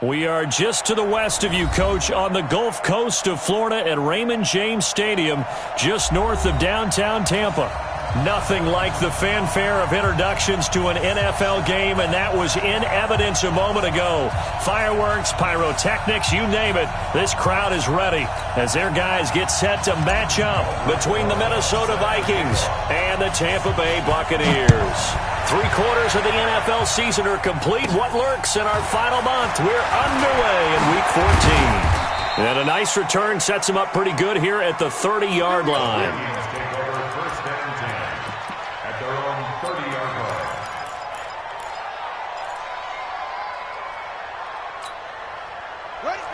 We are just to the west of you, Coach, on the Gulf Coast of Florida at Raymond James Stadium, just north of downtown Tampa. Nothing like the fanfare of introductions to an NFL game, and that was in evidence a moment ago. Fireworks, pyrotechnics, you name it. This crowd is ready as their guys get set to match up between the Minnesota Vikings and the Tampa Bay Buccaneers. 3/4 of the NFL season are complete. What lurks in our final month? We're underway in Week 14. And a nice return sets them up pretty good here at the 30-yard line.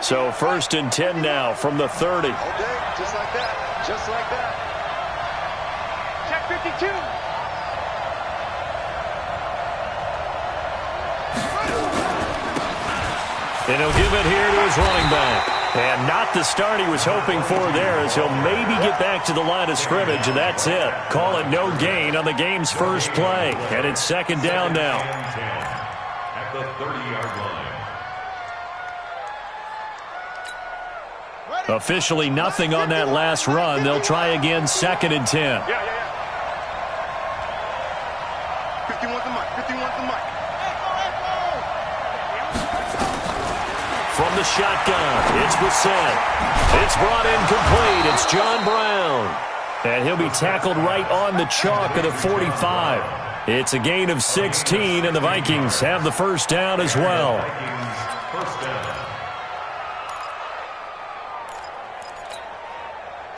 So 1st and 10 now from the 30. Okay, just like that. Just like that. Check 52. And he'll give it here to his running back. And not the start he was hoping for there, as he'll maybe get back to the line of scrimmage, and that's it. Call it no gain on the game's first play. And it's 2nd down now. At the 30-yard line. Officially nothing on that last run. They'll try again, 2nd and 10. 51's the mic. 51's the mic. From the shotgun, it's Brissett. It's brought in complete. It's John Brown. And he'll be tackled right on the chalk of the 45. It's a gain of 16, and the Vikings have the first down as well. First down.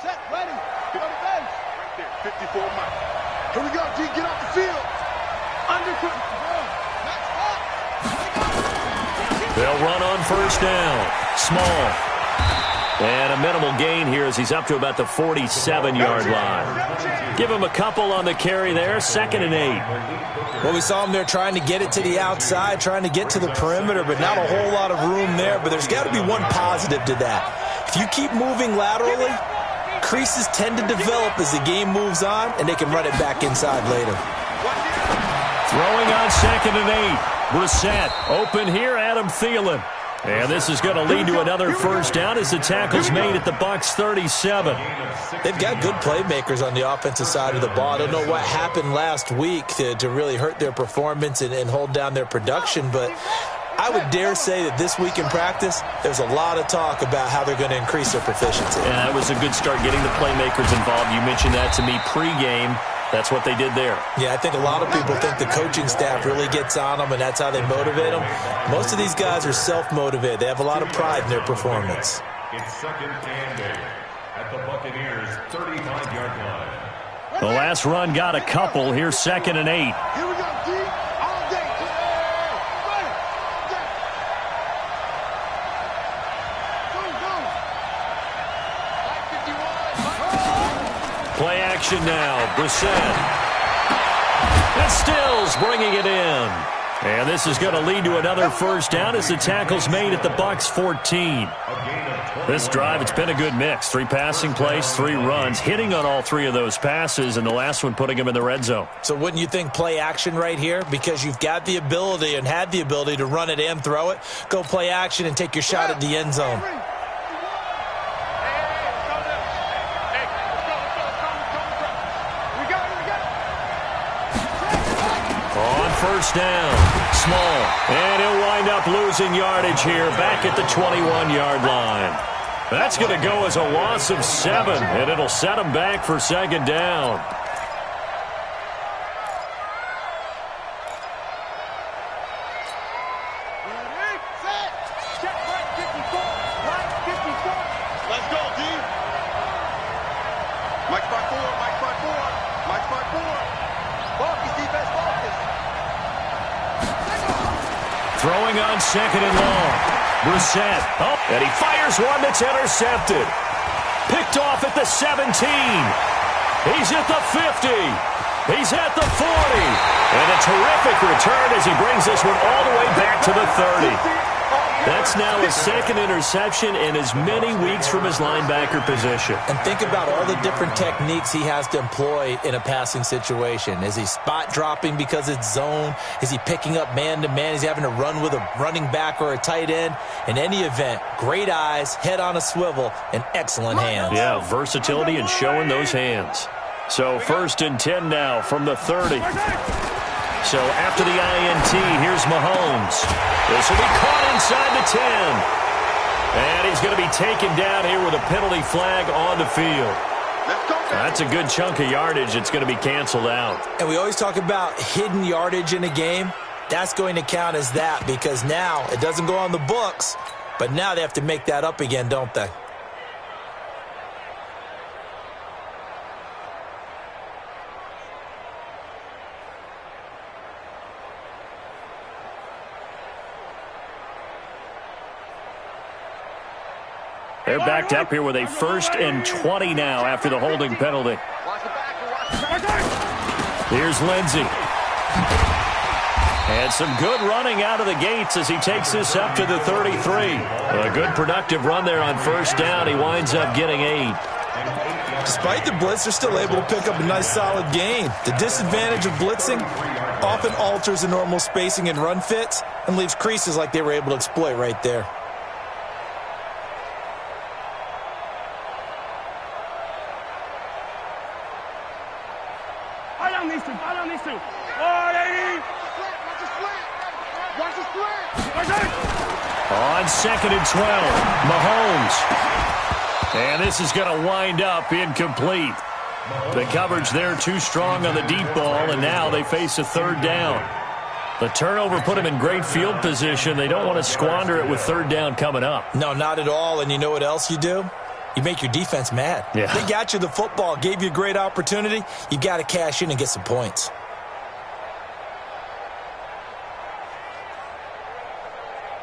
Set, ready. Go to base. Right there, 54 mic. Here we go, G. Get off the field. Underfoot. They'll run on first down. Small. And a minimal gain here as he's up to about the 47-yard line. Give him a couple on the carry there. 2nd and 8. Well, we saw him there trying to get it to the outside, trying to get to the perimeter, but not a whole lot of room there. But there's got to be one positive to that. If you keep moving laterally, creases tend to develop as the game moves on, and they can run it back inside later. Throwing on 2nd and 8. Brissett open here, Adam Thielen. And this is going to lead to another first down as the tackle's made at the Bucs 37. They've got good playmakers on the offensive side of the ball. I don't know what happened last week to really hurt their performance and hold down their production, but I would dare say that this week in practice, there's a lot of talk about how they're going to increase their proficiency. And that was a good start getting the playmakers involved. You mentioned that to me pregame. That's what they did there. Yeah, I think a lot of people think the coaching staff really gets on them, and that's how they motivate them. Most of these guys are self-motivated. They have a lot of pride in their performance. It's 2nd and 8 at the Buccaneers' 35-yard line. The last run got a couple. Here's 2nd and 8. Here we go, G. All day. Play action now. Brissett. And Stills bringing it in. And this is going to lead to another first down as the tackle's made at the Bucs 14. This drive, it's been a good mix. 3 passing plays, 3 runs, hitting on all 3 of those passes, and the last one putting him in the red zone. So wouldn't you think play action right here? Because you've got the ability and had the ability to run it and throw it. Go play action and take your shot at the end zone. First down, Small, and he'll wind up losing yardage here back at the 21-yard line. That's going to go as a loss of 7, and it'll set him back for 2nd down. Let's go, D. Mike 5-4, Mike 5-4, Mike 5-4. Focus, defense, focus. Throwing on 2nd and long. Brissett. Oh, and he fires one that's intercepted. Picked off at the 17. He's at the 50. He's at the 40. And a terrific return as he brings this one all the way back to the 30. That's now his second interception in as many weeks from his linebacker position. And think about all the different techniques he has to employ in a passing situation. Is he spot dropping because it's zone? Is he picking up man-to-man? Is he having to run with a running back or a tight end? In any event, great eyes, head on a swivel, and excellent hands. Yeah, versatility and showing those hands. So 1st and 10 now from the 30. So after the INT, here's Mahomes. This will be caught inside the 10. And he's going to be taken down here with a penalty flag on the field. That's a good chunk of yardage. It's going to be canceled out. And we always talk about hidden yardage in a game. That's going to count as that because now it doesn't go on the books, but now they have to make that up again, don't they? They're backed up here with a 1st and 20 now after the holding penalty. Here's Lindsey. And some good running out of the gates as he takes this up to the 33. A good productive run there on 1st down. He winds up getting 8. Despite the blitz, they're still able to pick up a nice solid gain. The disadvantage of blitzing often alters the normal spacing and run fits and leaves creases like they were able to exploit right there. On 2nd and 12, Mahomes. And this is going to wind up incomplete. The coverage there too strong on the deep ball, and now they face a 3rd down. The turnover put them in great field position. They don't want to squander it with 3rd down coming up. No, not at all. And you know what else you do? You make your defense mad. Yeah. They got you the football, gave you a great opportunity. You got to cash in and get some points.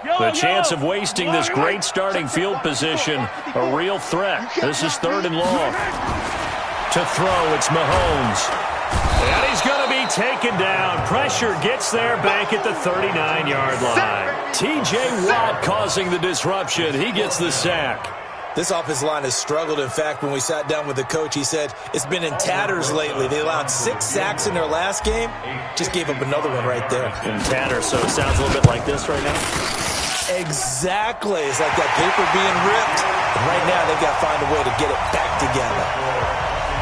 The chance of wasting this great starting field position, a real threat. This is 3rd and long. To throw, it's Mahomes. And he's going to be taken down. Pressure gets there back at the 39-yard line. T.J. Watt causing the disruption. He gets the sack. This offensive line has struggled. In fact, when we sat down with the coach, he said it's been in tatters lately. They allowed 6 sacks in their last game. Just gave up another one right there. In tatters, so it sounds a little bit like this right now. Exactly. It's like that paper being ripped. And right now, they've got to find a way to get it back together.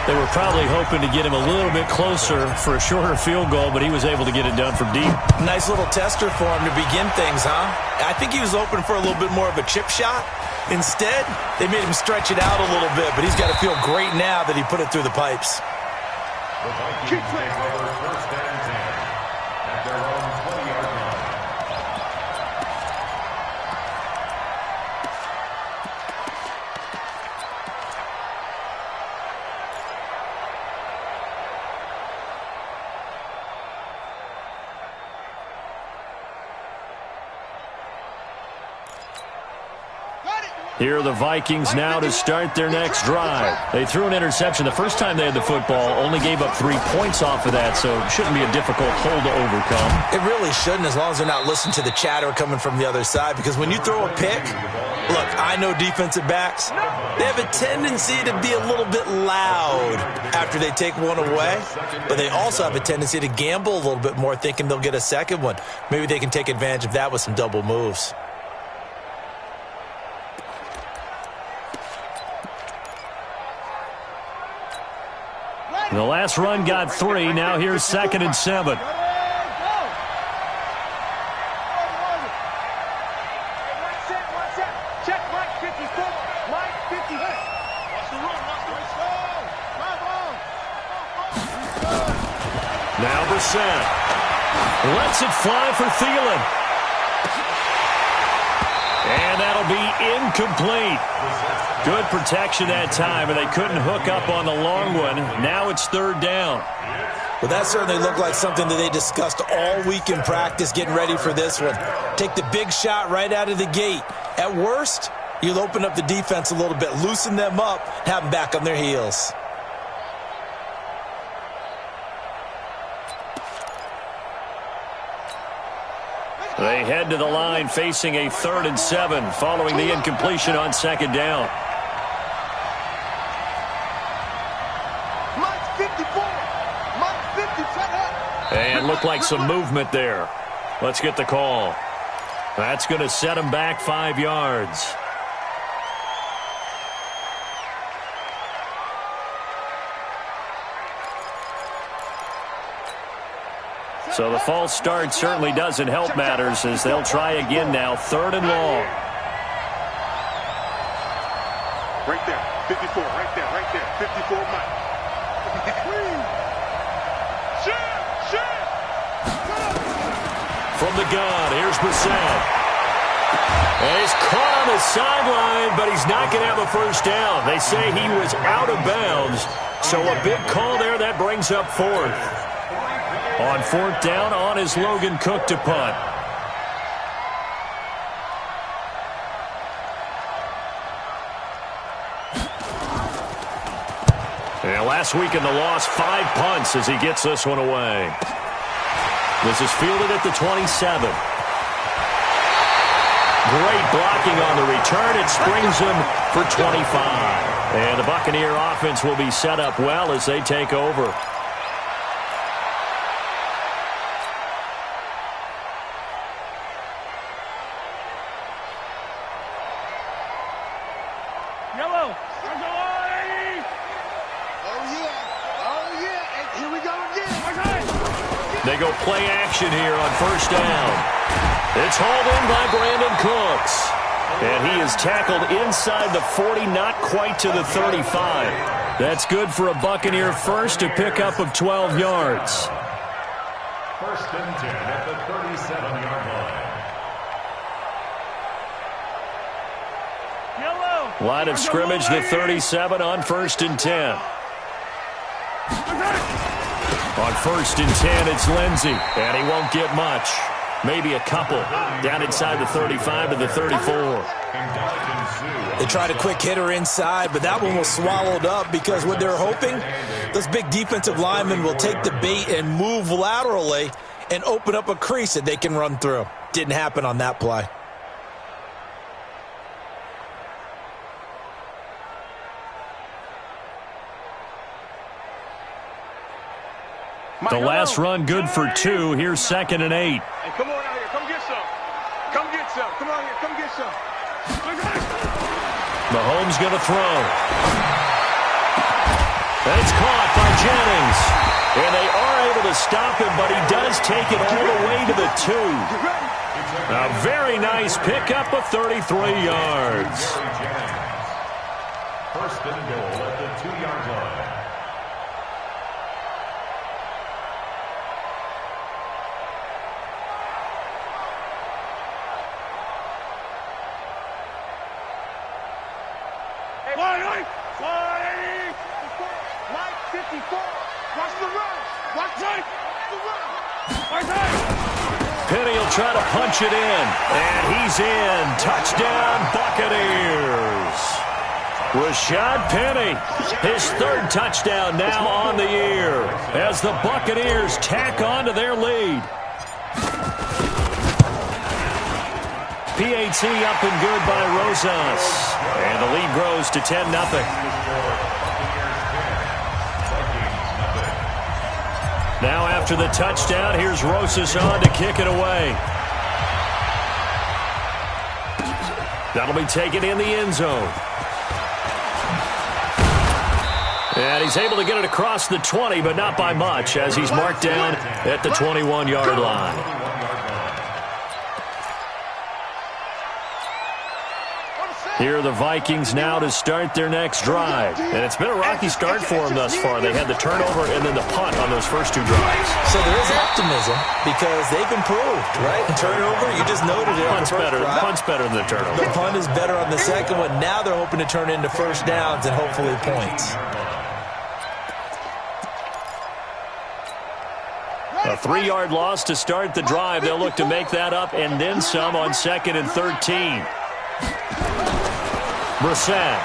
They were probably hoping to get him a little bit closer for a shorter field goal, but he was able to get it done from deep. Nice little tester for him to begin things, huh? I think he was open for a little bit more of a chip shot. Instead, they made him stretch it out a little bit, but he's got to feel great now that he put it through the pipes. The Vikings take over 1st and 10 at their own 20-yard line. Here are the Vikings now to start their next drive. They threw an interception the first time they had the football, only gave up 3 points off of that, so it shouldn't be a difficult hole to overcome. It really shouldn't, as long as they're not listening to the chatter coming from the other side, because when you throw a pick, look, I know defensive backs, they have a tendency to be a little bit loud after they take one away, but they also have a tendency to gamble a little bit more, thinking they'll get a second one. Maybe they can take advantage of that with some double moves. The last run got 3. Now here's 2nd and 7. Now Brissett lets it fly for Thielen. And that'll be incomplete. Good protection that time, and they couldn't hook up on the long one. Now it's 3rd down. Well, that certainly looked like something that they discussed all week in practice, getting ready for this one. Take the big shot right out of the gate. At worst, you'll open up the defense a little bit, loosen them up, have them back on their heels. They head to the line facing a 3rd and 7 following the incompletion on 2nd down. And looked like some movement there. Let's get the call. That's going to set him back 5 yards. So the false start certainly doesn't help matters as they'll try again now. 3rd and long. Right there. 54. Right there. Right there. 54 Mike. From the gun, here's Brissett. And he's caught on the sideline, but he's not going to have a first down. They say he was out of bounds. So a big call there. That brings up 4th. On 4th down, on is Logan Cook to punt. And last week in the loss, 5 punts as he gets this one away. This is fielded at the 27. Great blocking on the return. It springs him for 25. And the Buccaneer offense will be set up well as they take over. They go play action here on 1st down. It's hauled in by Brandon Cooks. And he is tackled inside the 40, not quite to the 35. That's good for a Buccaneer first, a pickup of 12 yards. 1st and 10 at the 37-yard line. Line of scrimmage, the 37 on 1st and 10. On 1st and 10, it's Lindsey, and he won't get much. Maybe a couple. Down inside the 35 to the 34. They tried a quick hitter inside, but that one was swallowed up because what they're hoping, those big defensive linemen will take the bait and move laterally and open up a crease that they can run through. Didn't happen on that play. The last run good for 2. Here's 2nd and 8. Hey, come on out here. Come get some. Come get some. Come on here. Come get some. Mahomes going to throw. And it's caught by Jennings. And they are able to stop him, but he does take it all the way to the 2. A very nice pickup of 33 yards. 1st and goal at the 2-yard line. Mike 54. Watch the run. Watch the run. Penny will try to punch it in. And he's in. Touchdown, Buccaneers. Rashad Penny, his 3rd touchdown now on the year as the Buccaneers tack on to their lead. PAT up and good by Rosas. And the lead grows to 10-0. Now after the touchdown, here's Rosas on to kick it away. That'll be taken in the end zone. And he's able to get it across the 20, but not by much, as he's marked down at the 21-yard line. Here are the Vikings now to start their next drive. And it's been a rocky start for them thus far. They had the turnover and then the punt on those first 2 drives. So there is optimism because they've improved, right? Turnover, you just noted it. Punt's better than the turnover. The punt is better on the second one. Now they're hoping to turn into first downs and hopefully points. A 3-yard loss to start the drive. They'll look to make that up and then some on 2nd and 13. Brissett.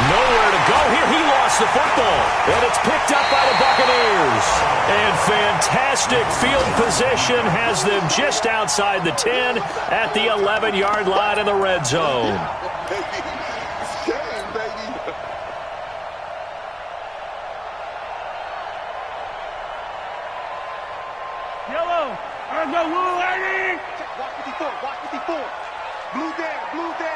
Nowhere to go here. He lost gets the football, and it's picked up by the Buccaneers. And fantastic field position has them just outside the 10 at the 11-yard line in the red zone. Yellow, I'm the blue lady. Watch 54, watch 54. Blue down, blue down.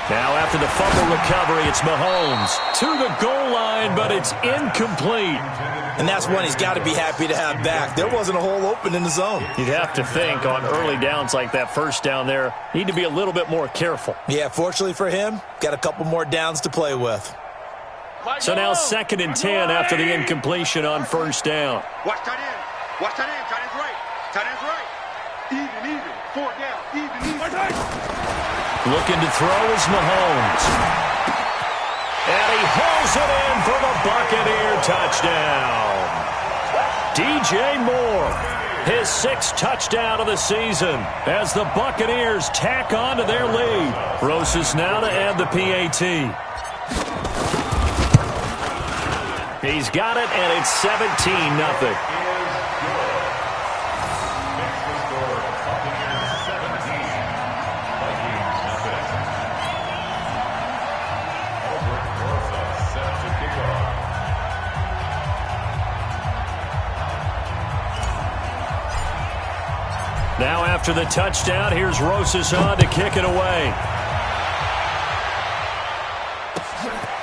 Now after the fumble recovery, it's Mahomes to the goal line, but it's incomplete. And that's one he's got to be happy to have back. There wasn't a hole open in the zone. You'd have to think on early downs like that first down there, need to be a little bit more careful. Yeah, fortunately for him, got a couple more downs to play with. So now 2nd and 10 after the incompletion on first down. Watch tight end. Watch tight end. Tight end's right. Tight end's right. Even. 4 down. Even. Looking to throw is Mahomes. And he hauls it in for the Buccaneer touchdown. DJ Moore, his 6th touchdown of the season as the Buccaneers tack on to their lead. Rosas now to add the PAT. He's got it, and it's 17-0. Now after the touchdown, here's Rosas on to kick it away.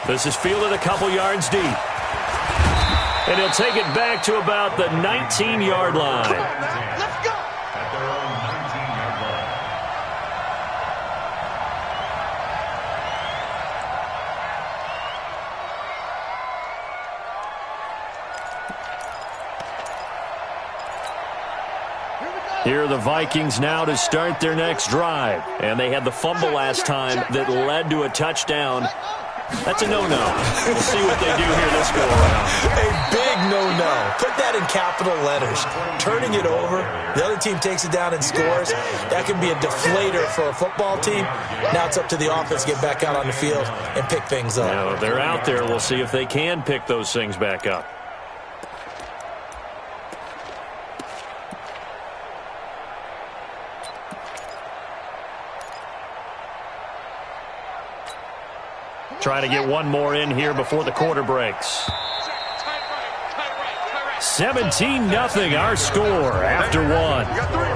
This is fielded a couple yards deep. And he'll take it back to about the 19-yard line. Let's go. At their own 19-yard line. Here are the Vikings now to start their next drive. And they had the fumble last time that led to a touchdown. That's a no-no. We'll see what they do here this go-around. A big no-no. Put that in capital letters. Turning it over, the other team takes it down and scores. That can be a deflator for a football team. Now it's up to the offense to get back out on the field and pick things up. Now, if they're out there, we'll see if they can pick those things back up. Trying to get one more in here before the quarter breaks. 17-0 our score after one. Got three.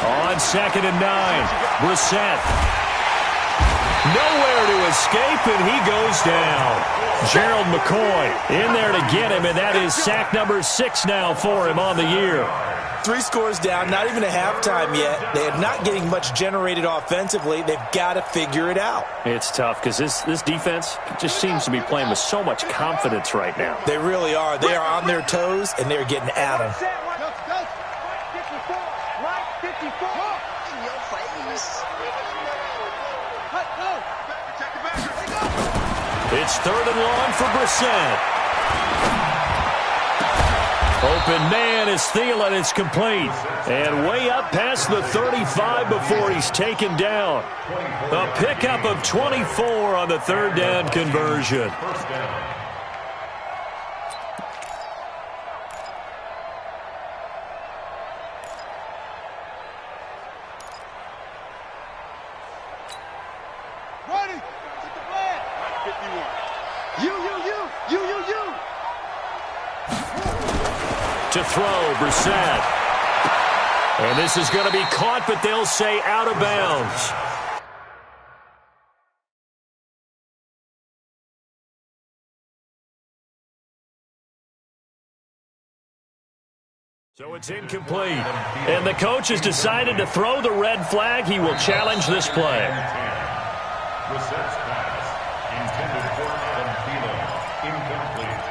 On 2nd and 9, Brissett. Nowhere to escape, and he goes down. Gerald McCoy in there to get him, and that is sack number 6 now for him on the year. 3 scores down, not even a halftime yet. They are not getting much generated offensively. They've got to figure it out. It's tough because this defense just seems to be playing with so much confidence right now. They really are. They are on their toes, and they're getting at them. It's 3rd and long for Brissett. Open man is Thielen. It's complete. And way up past the 35 before he's taken down. A pickup of 24 on the 3rd down conversion. First down. To throw, Brissett. And this is going to be caught, but they'll say out of bounds. So it's incomplete. And the coach has decided to throw the red flag. He will challenge this play. recepts pass. Intended for Adam Thielen. Incomplete.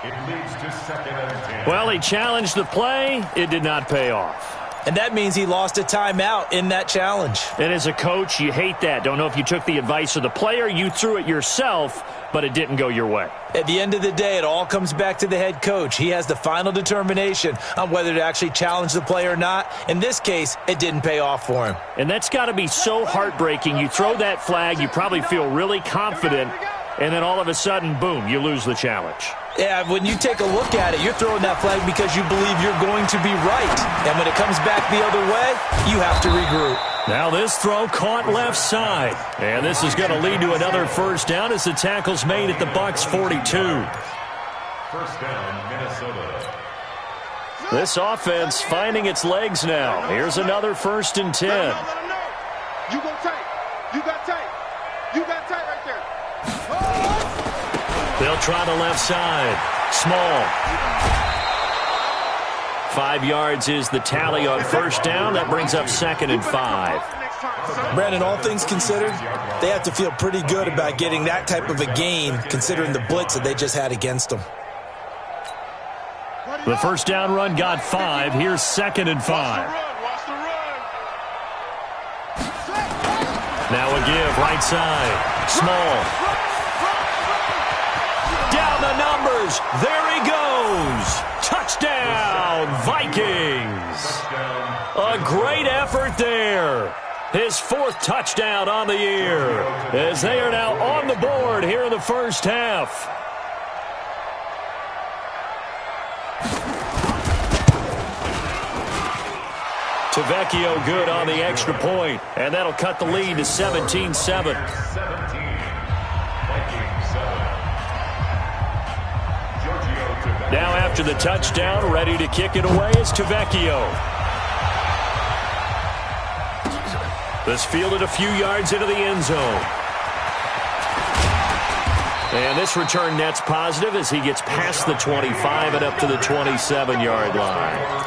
It leads to 2nd and 10. Well, he challenged the play. It did not pay off. And that means he lost a timeout in that challenge. And as a coach, you hate that. Don't know if you took the advice of the player, you threw it yourself, but it didn't go your way. At the end of the day, it all comes back to the head coach. He has the final determination on whether to actually challenge the play or not. In this case, it didn't pay off for him. And that's got to be so heartbreaking. You throw that flag, you probably feel really confident, and then all of a sudden, boom, you lose the challenge. Yeah, when you take a look at it, you're throwing that flag because you believe you're going to be right. And when it comes back the other way, you have to regroup. Now this throw caught left side. And this is going to lead to another first down as the tackle's made at the Bucs 42. First down, Minnesota. This offense finding its legs now. Here's another 1st and 10. You go tight. You got tight. You got tight right there. They'll try the left side. Small. 5 yards is the tally on first down. That brings up 2nd and 5. Brandon, all things considered, they have to feel pretty good about getting that type of a gain considering the blitz that they just had against them. The first down run got 5. Here's 2nd and 5. Now a give, right side. Small. Down the numbers. There he goes. Touchdown, Vikings. A great effort there. His 4th touchdown on the year as they are now on the board here in the first half. Tavecchio good on the extra point, and that'll cut the lead to 17-7. Now after the touchdown, ready to kick it away is Tavecchio. This fielded a few yards into the end zone. And this return net's positive as he gets past the 25 and up to the 27-yard line.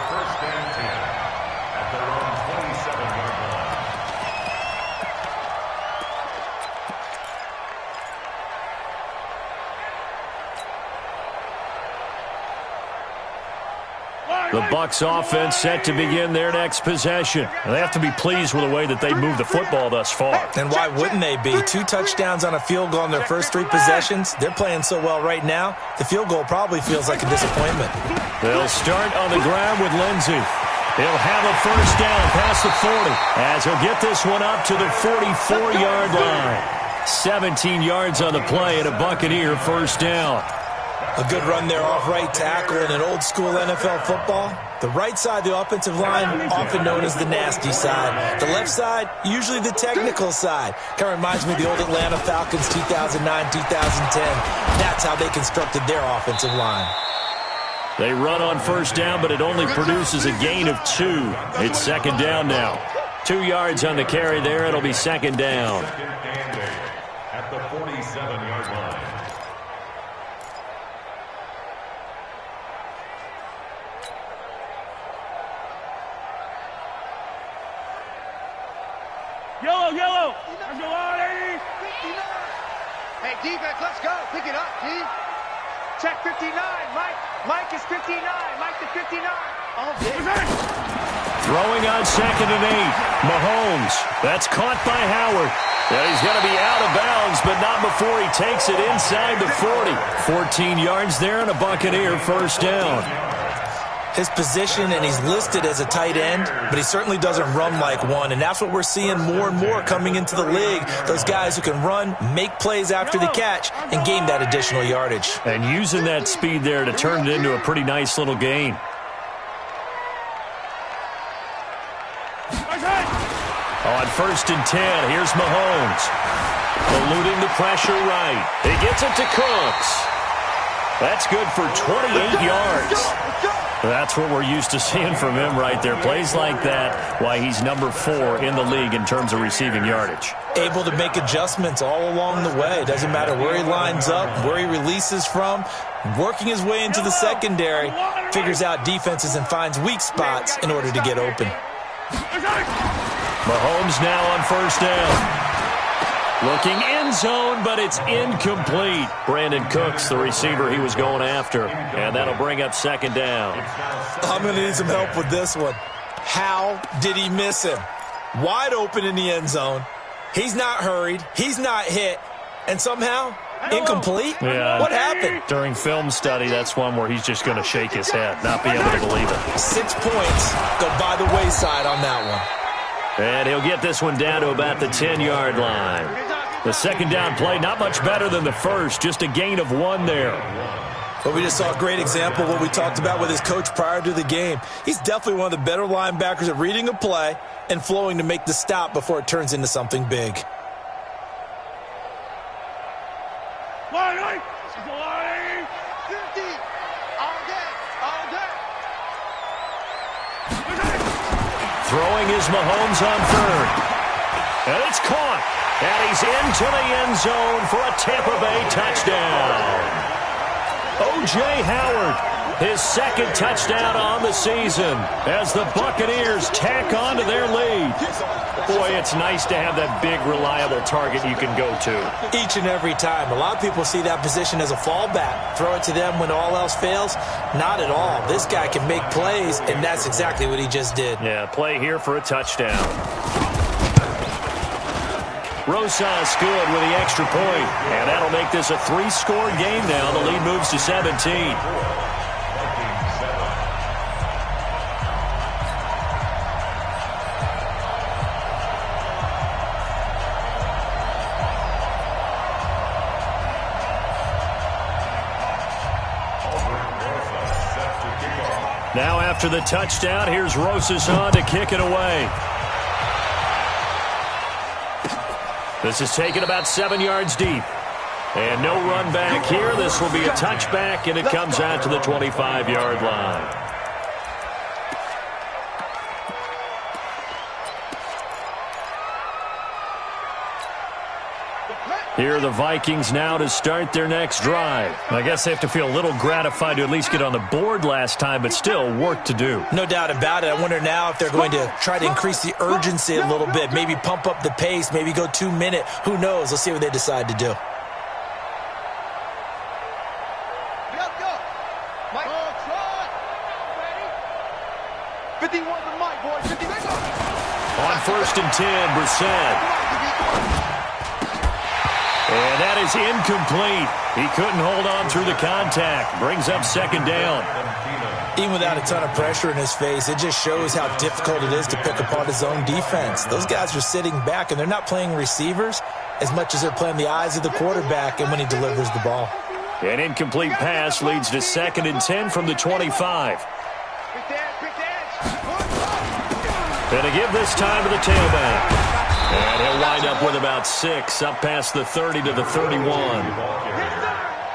The Bucs offense set to begin their next possession. And they have to be pleased with the way that they moved the football thus far. And why wouldn't they be? 2 touchdowns on a field goal in their first 3 possessions. They're playing so well right now, the field goal probably feels like a disappointment. They'll start on the ground with Lindsey. He'll have a first down past the 40 as he'll get this one up to the 44-yard line. 17 yards on the play and a Buccaneer first down. A good run there off right tackle in an old-school NFL football. The right side of the offensive line, often known as the nasty side. The left side, usually the technical side. Kind of reminds me of the old Atlanta Falcons 2009, 2010. That's how they constructed their offensive line. They run on first down, but it only produces a gain of 2. It's 2nd down now. 2 yards on the carry there. It'll be 2nd down. At the 47-yard line. Yellow. Let's go on, 80. 59. Hey, defense, let's go. Pick it up, D. Check 59. Mike is 59. Mike to 59. Oh, Throwing on 2nd and 8. Mahomes. That's caught by Howard. And he's going to be out of bounds, but not before he takes it inside the 40. 14 yards there and a Buccaneer first down. His position, and he's listed as a tight end, but he certainly doesn't run like one, and that's what we're seeing more and more coming into the league. Those guys who can run, make plays after the catch, and gain that additional yardage. And using that speed there to turn it into a pretty nice little gain. On 1st and 10, here's Mahomes. Eluding the pressure right. He gets it to Cooks. That's good for 28 yards. That's what we're used to seeing from him right there. Plays like that, why he's number 4 in the league in terms of receiving yardage. Able to make adjustments all along the way. Doesn't matter where he lines up, where he releases from. Working his way into the secondary, figures out defenses and finds weak spots in order to get open. Mahomes now on first down. Looking end zone, but it's incomplete. Brandon Cooks, the receiver he was going after. And that'll bring up second down. I'm going to need some help with this one. How did he miss him? Wide open in the end zone. He's not hurried. He's not hit. And somehow, incomplete? Yeah. What happened? During film study, that's one where he's just going to shake his head, not be able to believe it. 6 points go by the wayside on that one. And he'll get this one down to about the 10-yard line. The second down play, not much better than the first, just a gain of 1 there. But we just saw a great example of what we talked about with his coach prior to the game. He's definitely one of the better linebackers at reading a play and flowing to make the stop before it turns into something big. Throwing is Mahomes on third. And it's caught. And he's into the end zone for a Tampa Bay touchdown. O.J. Howard, his second touchdown on the season as the Buccaneers tack on to their lead. Boy, it's nice to have that big, reliable target you can go to. Each and every time. A lot of people see that position as a fallback. Throw it to them when all else fails. Not at all. This guy can make plays, and that's exactly what he just did. Yeah, play here for a touchdown. Rosas good with the extra point, and that'll make this a 3-score game now. The lead moves to 17. Now after the touchdown, here's Rosas on to kick it away. This is taken about 7 yards deep. And no run back here. This will be a touchback, and it comes out to the 25-yard line. Here are the Vikings now to start their next drive. I guess they have to feel a little gratified to at least get on the board last time, but still work to do. No doubt about it. I wonder now if they're going to try to increase the urgency a little bit, maybe pump up the pace, maybe go 2-minute. Who knows? Let's see what they decide to do. Let's go. Mike. 51 to Mike, boys. 50, let's go. On 1st and 10, Brissett. And that is incomplete. He couldn't hold on through the contact. Brings up second down. Even without a ton of pressure in his face, it just shows how difficult it is to pick apart his own defense. Those guys are sitting back, and they're not playing receivers as much as they're playing the eyes of the quarterback and when he delivers the ball. An incomplete pass leads to 2nd and 10 from the 25. And a give this time to the tailback. And he'll wind up with about 6, up past the 30 to the 31.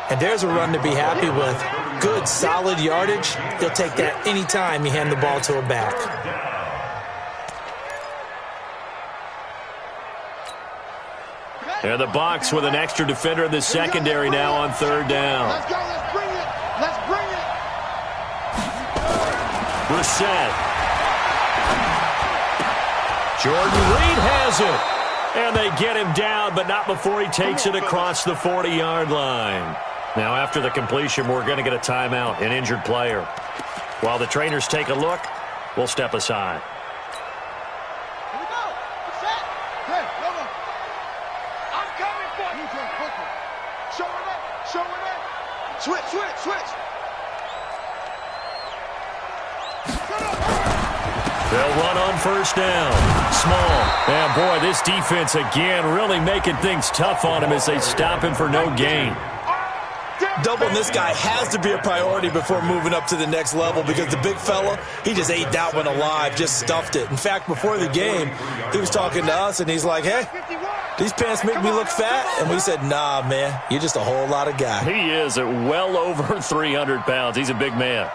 And there's a run to be happy with. Good, solid yardage. He'll take that anytime you hand the ball to a back. And the box with an extra defender in the secondary now on 3rd down. Let's go. Let's bring it. Let's bring it. Brissett. Jordan Reed has it. And they get him down, but not before he takes it across the 40-yard line. Now, after the completion, we're going to get a timeout, an injured player. While the trainers take a look, we'll step aside. Here we go. Set. Hey, go on. I'm coming for you. Showing up. Showing up. Switch. They'll run on 1st down. Small. And, boy, this defense, again, really making things tough on him as they stop him for no gain. Doubling this guy has to be a priority before moving up to the next level because the big fella, he just ate that one alive, just stuffed it. In fact, before the game, he was talking to us, and he's like, hey, these pants make me look fat? And we said, nah, man, you're just a whole lot of guy. He is at well over 300 pounds. He's a big man.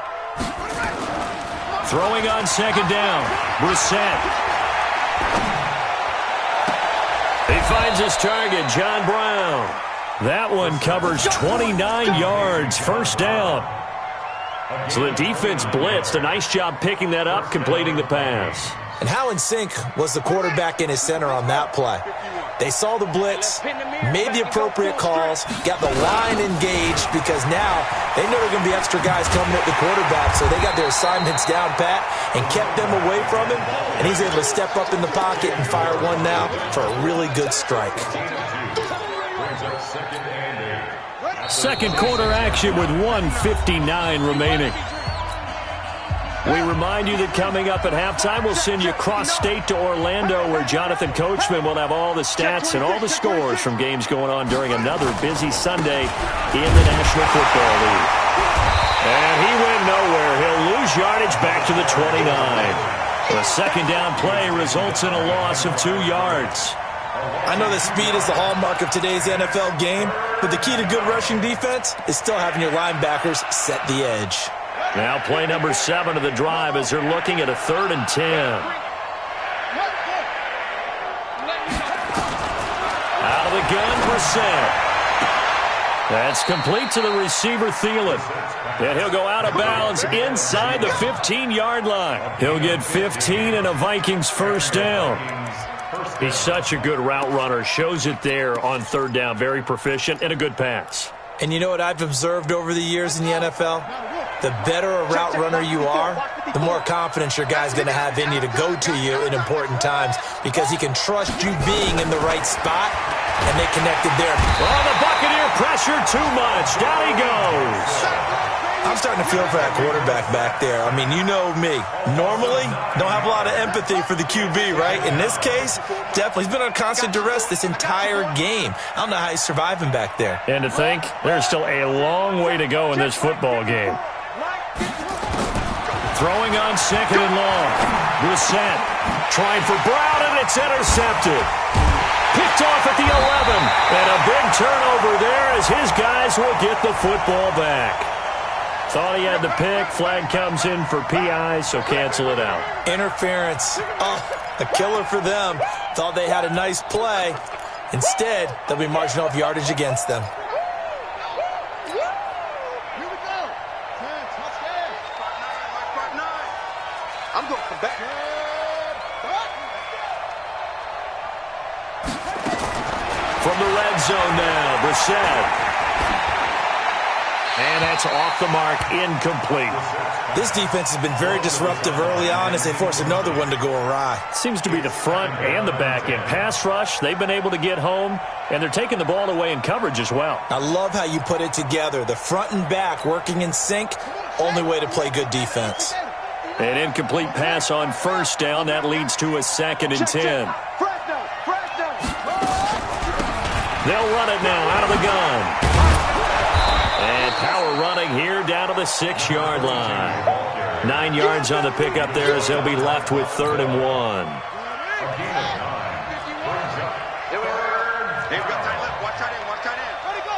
Throwing on 2nd down, Brissett. He finds his target, John Brown. That one covers 29 yards, 1st down. So the defense blitzed. A nice job picking that up, completing the pass. And how in sync was the quarterback and his center on that play? They saw the blitz, made the appropriate calls, got the line engaged because now they know there are going to be extra guys coming at the quarterback, so they got their assignments down pat and kept them away from him, and he's able to step up in the pocket and fire one now for a really good strike. Second quarter action with 1:59 remaining. We remind you that coming up at halftime, we'll send you cross-state to Orlando, where Jonathan Coachman will have all the stats and all the scores from games going on during another busy Sunday in the National Football League. And he went nowhere. He'll lose yardage back to the 29. The second down play results in a loss of 2 yards. I know that speed is the hallmark of today's NFL game, but the key to good rushing defense is still having your linebackers set the edge. Now play number 7 of the drive as they're looking at a 3rd and 10. Out of the gun, Brissett. That's complete to the receiver, Thielen. And he'll go out of bounds inside the 15-yard line. He'll get 15 and a Vikings first down. He's such a good route runner. Shows it there on 3rd down. Very proficient and a good pass. And you know what I've observed over the years in the NFL? The better a route runner you are, the more confidence your guy's going to have in you to go to you in important times because he can trust you being in the right spot, and they connected there. Oh, the Buccaneer pressure too much. Down he goes. I'm starting to feel for that quarterback back there. I mean, you know me. Normally, don't have a lot of empathy for the QB, right? In this case, definitely. He's been on constant duress this entire game. I don't know how he's surviving back there. And to think, there's still a long way to go in this football game. Throwing on 2nd and long. Brissett trying for Brown, and it's intercepted. Picked off at the 11. And a big turnover there as his guys will get the football back. Thought he had the pick. Flag comes in for PI, so cancel it out. Interference. Oh, a killer for them. Thought they had a nice play. Instead, they'll be marching off yardage against them. I'm going for back. From the red zone now, Brissett. And that's off the mark, incomplete. This defense has been very disruptive early on as they force another one to go awry. Seems to be the front and the back end. Pass rush, they've been able to get home, and they're taking the ball away in coverage as well. I love how you put it together. The front and back working in sync, only way to play good defense. An incomplete pass on 1st down. That leads to a 2nd and 10. They'll run it now out of the gun. And power running here down to the 6-yard line. 9 yards on the pickup there as they'll be left with 3rd and 1. They've got tight left. Watch tight end. Watch tight end. Let it go.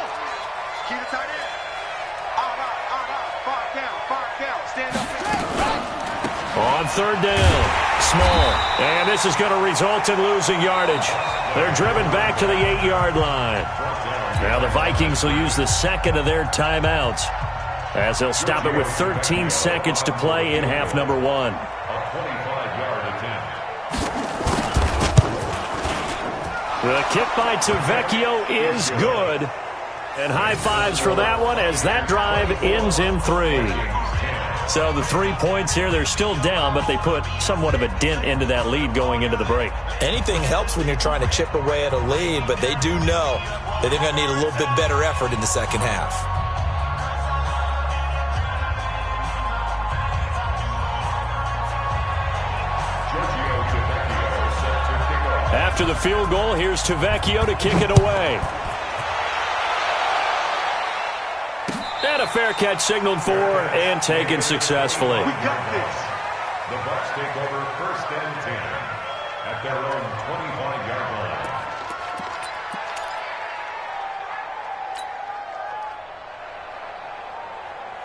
Keep the tight end. Far count. Stand up. On 3rd down, Small. And this is going to result in losing yardage. They're driven back to the 8-yard line. Now the Vikings will use the 2nd of their timeouts as they'll stop it with 13 seconds to play in half number 1. A 25-yard attempt. The kick by Tavecchio is good. And high fives for that one as that drive ends in 3. So the 3 points here, they're still down, but they put somewhat of a dent into that lead going into the break. Anything helps when you're trying to chip away at a lead, but they do know that they're going to need a little bit better effort in the second half. After the field goal, here's Tavecchio to kick it away. And a fair catch signaled for and taken successfully. We got this. The Bucs take over 1st and 10 at their own 25-yard line.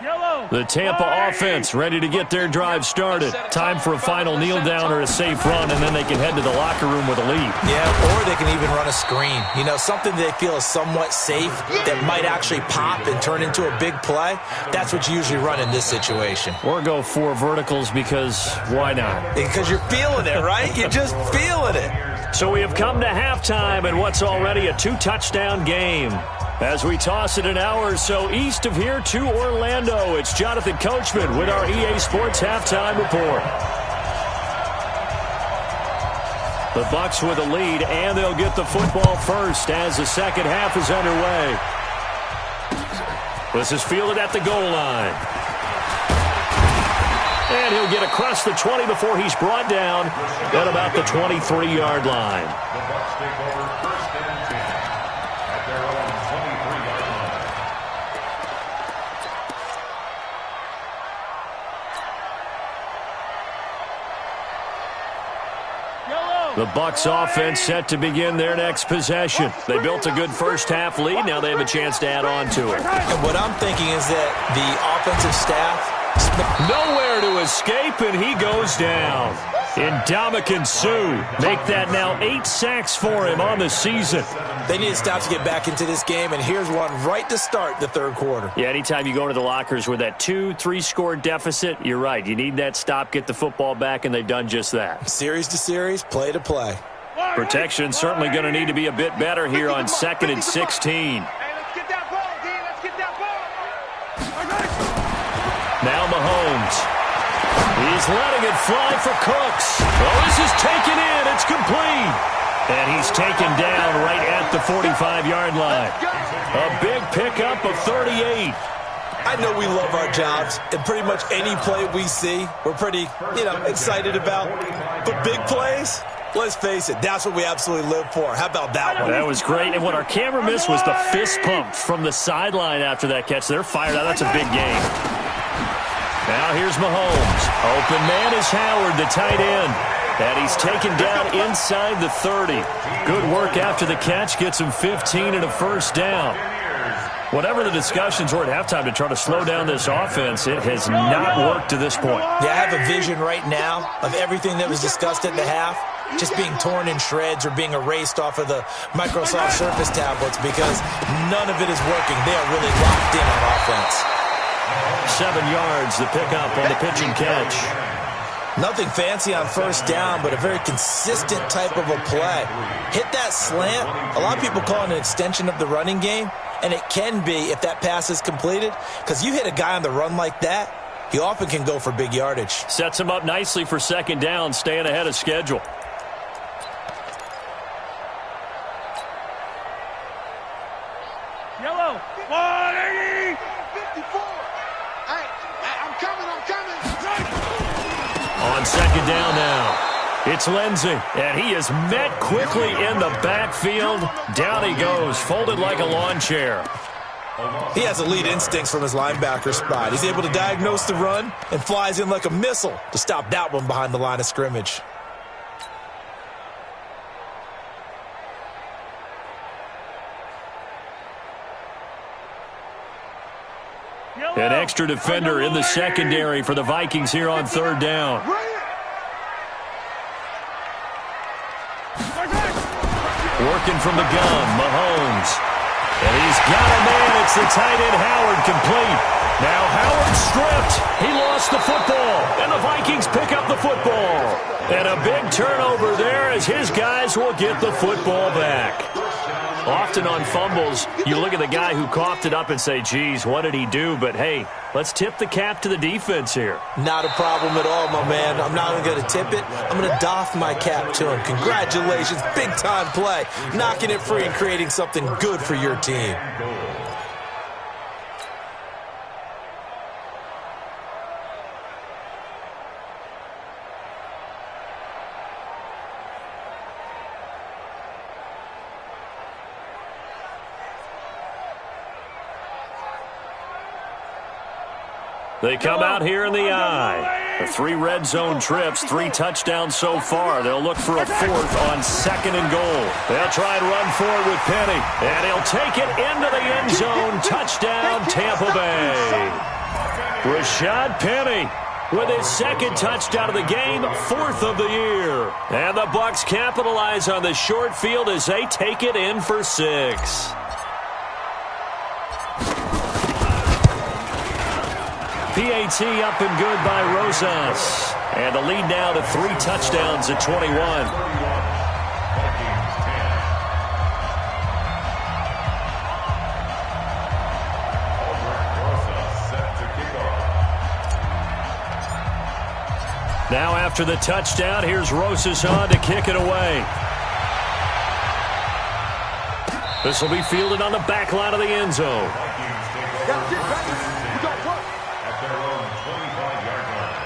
The Tampa offense ready to get their drive started. Time for a final kneel down or a safe run, and then they can head to the locker room with a lead. Yeah, or they can even run a screen. You know, something they feel is somewhat safe that might actually pop and turn into a big play. That's what you usually run in this situation. Or go 4 verticals because why not? Because you're feeling it, right? You're just feeling it. So we have come to halftime in what's already a 2-touchdown game. As we toss it an hour or so east of here to Orlando, it's Jonathan Coachman with our EA Sports Halftime Report. The Bucs with a lead, and they'll get the football first as the second half is underway. This is fielded at the goal line. And he'll get across the 20 before he's brought down at about the 23-yard line. The Bucs take over first and 10 at their own 23-yard line. The Bucs offense set to begin their next possession. They built a good first half lead. Now they have a chance to add on to it. And what I'm thinking is that the offensive staff... Nowhere to escape, and he goes down. Ndamukong Suh make that now 8 sacks for him on the season. They need to stop to get back into this game, and here's one right to start the third quarter. Yeah, anytime you go into the lockers with that 2-3 score deficit, you're right. You need that stop, get the football back, and they've done just that. Series to series, play to play. Protection certainly going to need to be a bit better here on 2nd and 16. Now Mahomes. He's letting it fly for Cooks. Oh, this is taken in. It's complete. And he's taken down right at the 45-yard line. A big pickup of 38. I know we love our jobs, and pretty much any play we see, we're pretty, excited about. But big plays, let's face it, that's what we absolutely live for. How about that one? That was great. And what our camera missed was the fist pump from the sideline after that catch. They're fired out. That's a big game. Now here's Mahomes. Open man is Howard, the tight end. And he's taken down inside the 30. Good work after the catch. Gets him 15 and a first down. Whatever the discussions were at halftime to try to slow down this offense, it has not worked to this point. Yeah, I have a vision right now of everything that was discussed at the half just being torn in shreds or being erased off of the Microsoft Surface tablets because none of it is working. They are really locked in on offense. 7 yards, the pickup on the pitch and catch. Nothing fancy on first down, but a very consistent type of a play. Hit that slant. A lot of people call it an extension of the running game, and it can be if that pass is completed, because you hit a guy on the run like that, he often can go for big yardage. Sets him up nicely for second down, staying ahead of schedule. Yellow, 180, 54. I'm coming. On second down now. It's Lindsey, and he is met quickly in the backfield. Down he goes, folded like a lawn chair. He has elite instincts from his linebacker spot. He's able to diagnose the run and flies in like a missile to stop that one behind the line of scrimmage. An extra defender in the secondary for the Vikings here on third down. Working from the gun, Mahomes. And he's got a man. It's the tight end, Howard, complete. Now Howard stripped. He lost the football. And the Vikings pick up the football. And a big turnover there as his guys will get the football back. Often on fumbles, you look at the guy who coughed it up and say, geez, what did he do? But, hey, let's tip the cap to the defense here. Not a problem at all, my man. I'm not even going to tip it. I'm going to doff my cap to him. Congratulations. Big-time play. Knocking it free and creating something good for your team. They come out here in the eye. The 3 red zone trips, 3 touchdowns so far. They'll look for a 4th on 2nd and goal. They'll try and run forward with Penny. And he'll take it into the end zone. Touchdown, Tampa Bay. Rashad Penny with his second touchdown of the game, 4th of the year. And the Bucs capitalize on the short field as they take it in for 6. PAT up and good by Rosas. And the lead now to 3 touchdowns at 21. Now after the touchdown, here's Rosas on to kick it away. This will be fielded on the back line of the end zone. At their own 25-yard line.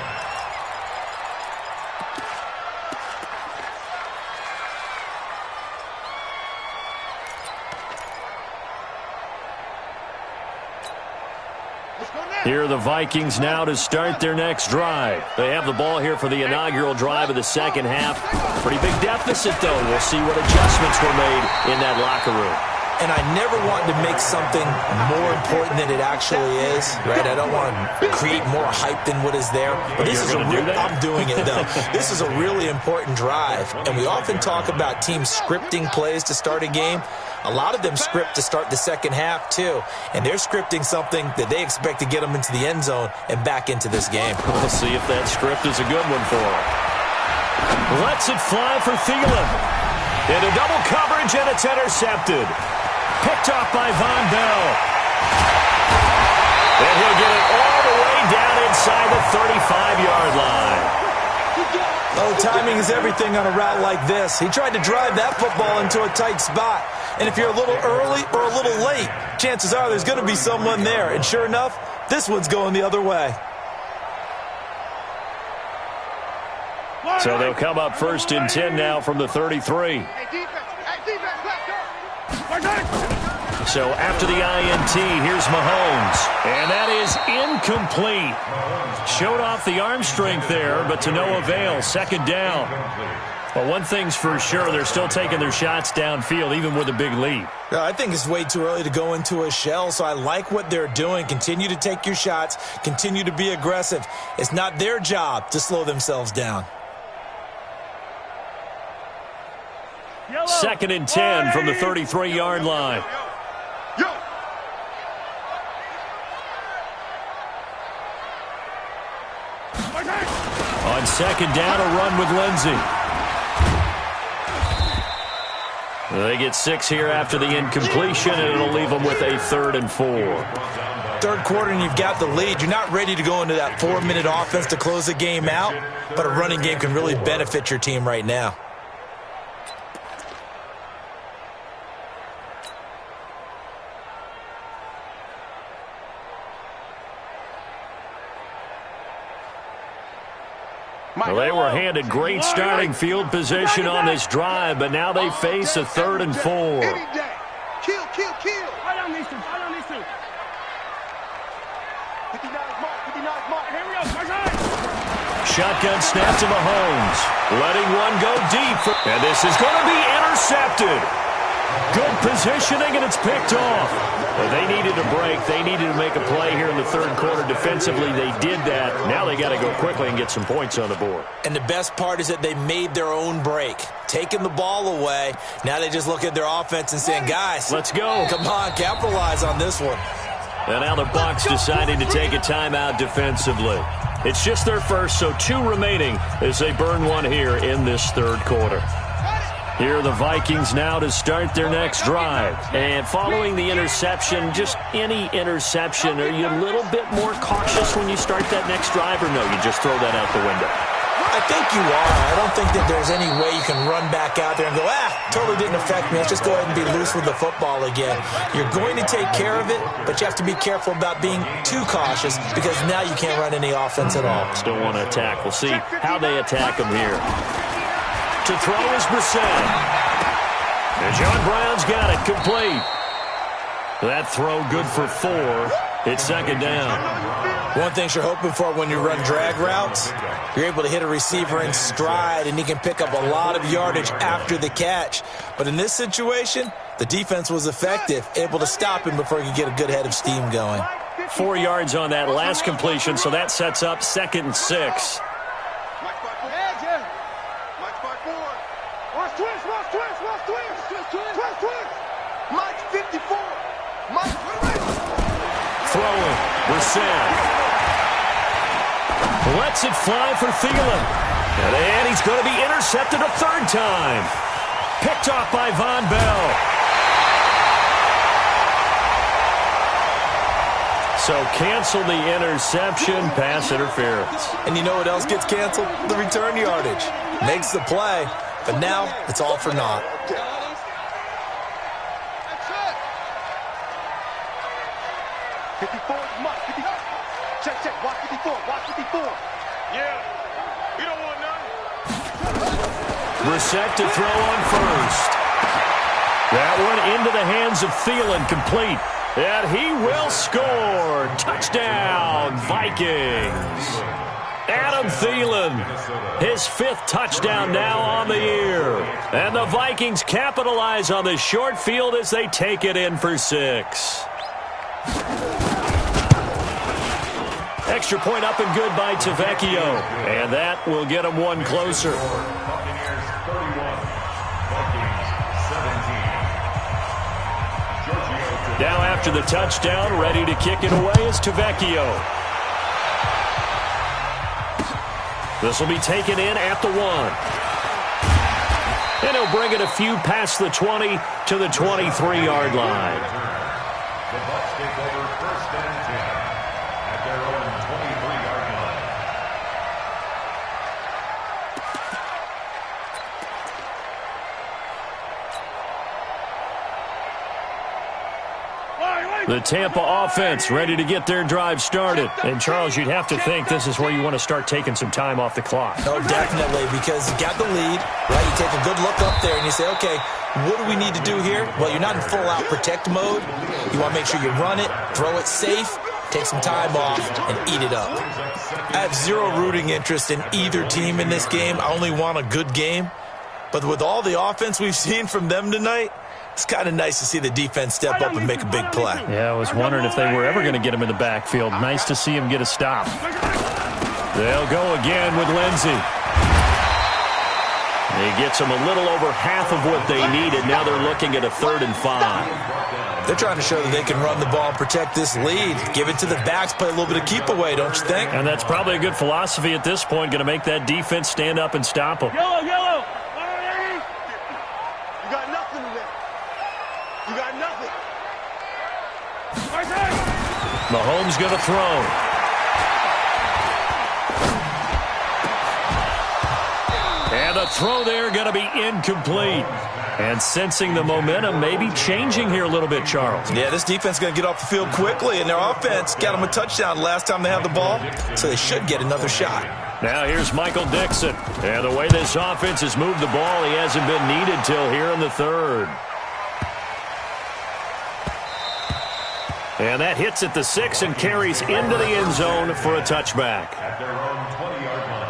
Here are the Vikings now to start their next drive. They have the ball here for the inaugural drive of the second half. Pretty big deficit, though. We'll see what adjustments were made in that locker room. And I never want to make something more important than it actually is, right? I don't want to create more hype than what is there. But this is I'm doing it, though. This is a really important drive. And we often talk about teams scripting plays to start a game. A lot of them script to start the second half, too. And they're scripting something that they expect to get them into the end zone and back into this game. We'll see if that script is a good one for them. Lets it fly for Thielen. Into double coverage, and it's intercepted. Picked off by Von Bell. And he'll get it all the way down inside the 35-yard line. Oh, timing is everything on a route like this. He tried to drive that football into a tight spot. And if you're a little early or a little late, chances are there's going to be someone there. And sure enough, this one's going the other way. So they'll come up 1st and 10 now from the 33. So after the INT, here's Mahomes. And that is incomplete. Showed off the arm strength there, but to no avail. 2nd down. Well, one thing's for sure, they're still taking their shots downfield, even with a big lead. I think it's way too early to go into a shell, so I like what they're doing. Continue to take your shots. Continue to be aggressive. It's not their job to slow themselves down. 2nd and 10 from the 33-yard line. On 2nd down, a run with Lindsey. They get 6 here after the incompletion, and it'll leave them with a 3rd and 4. 3rd quarter, and you've got the lead. You're not ready to go into that 4-minute offense to close the game out, but a running game can really benefit your team right now. Well, they were handed great starting field position on this drive, but now they face a 3rd and 4. Kill. Right on these two. Shotgun snap to Mahomes. Letting one go deep. And this is going to be intercepted. Good positioning, and it's picked off. Well, they needed a break. They needed to make a play here in the 3rd quarter. Defensively, they did that. Now they got to go quickly and get some points on the board. And the best part is that they made their own break. Taking the ball away. Now they just look at their offense and saying, guys, let's go. Come on, capitalize on this one. And now the Bucs deciding to take a timeout defensively. It's just their first, so 2 remaining as they burn one here in this 3rd quarter. Here are the Vikings now to start their next drive. And following the interception, just any interception, are you a little bit more cautious when you start that next drive, or no, you just throw that out the window? I think you are. I don't think that there's any way you can run back out there and go, totally didn't affect me. Let's just go ahead and be loose with the football again. You're going to take care of it, but you have to be careful about being too cautious because now you can't run any offense at all. Still want to attack. We'll see how they attack them here. To throw is Brissett. And John Brown's got it complete. That throw good for 4. It's 2nd down. One thing you're hoping for when you run drag routes, you're able to hit a receiver in stride, and he can pick up a lot of yardage after the catch. But in this situation, the defense was effective, able to stop him before he could get a good head of steam going. 4 yards on that last completion, so that sets up 2nd and 6. Mike 54. Mike. Throwing. Brissett. Lets it fly for Thielen. And he's going to be intercepted a 3rd time. Picked off by Von Bell. So cancel the interception, pass interference. And you know what else gets canceled? The return yardage. Makes the play, but now it's all for naught. 54, Mike, 54. Check, watch 54, watch 54. Yeah, we don't want none. Brissett to throw on first. That one into the hands of Thielen, complete. And he will score. Touchdown, Vikings. Adam Thielen, his 5th touchdown now on the year. And the Vikings capitalize on the short field as they take it in for 6. Extra point up and good by Tavecchio. And that will get him one closer. Buccaneers 31, Vikings 17. Now after the touchdown, ready to kick it away is Tavecchio. This will be taken in at the 1. And he'll bring it a few past the 20 to the 23-yard line. The Bucs take over 1st and 10 at their own 23-yard line. The Tampa offense ready to get their drive started. And, Charles, you'd have to think this is where you want to start taking some time off the clock. Oh, definitely, because you got the lead, right? You take a good look up there and you say, okay, what do we need to do here? Well, you're not in full-out protect mode. You want to make sure you run it, throw it safe, take some time off, and eat it up. I have zero rooting interest in either team in this game. I only want a good game. But with all the offense we've seen from them tonight, it's kind of nice to see the defense step up and make a big play. Yeah, I was wondering if they were ever going to get him in the backfield. Nice to see him get a stop. They'll go again with Lindsey. He gets them a little over half of what they needed. Now they're looking at a 3rd and 5. They're trying to show that they can run the ball and protect this lead. Give it to the backs, play a little bit of keep away, don't you think? And that's probably a good philosophy at this point, going to make that defense stand up and stop them. Yellow, yellow. You got nothing today. You got nothing. Mahomes going to throw. And the throw there going to be incomplete. And sensing the momentum maybe changing here a little bit, Charles. Yeah, this defense is going to get off the field quickly, and their offense got them a touchdown last time they had the ball, so they should get another shot. Now here's Michael Dixon. And the way this offense has moved the ball, he hasn't been needed till here in the 3rd. And that hits at the 6 and carries into the end zone for a touchback. At their own 20-yard line.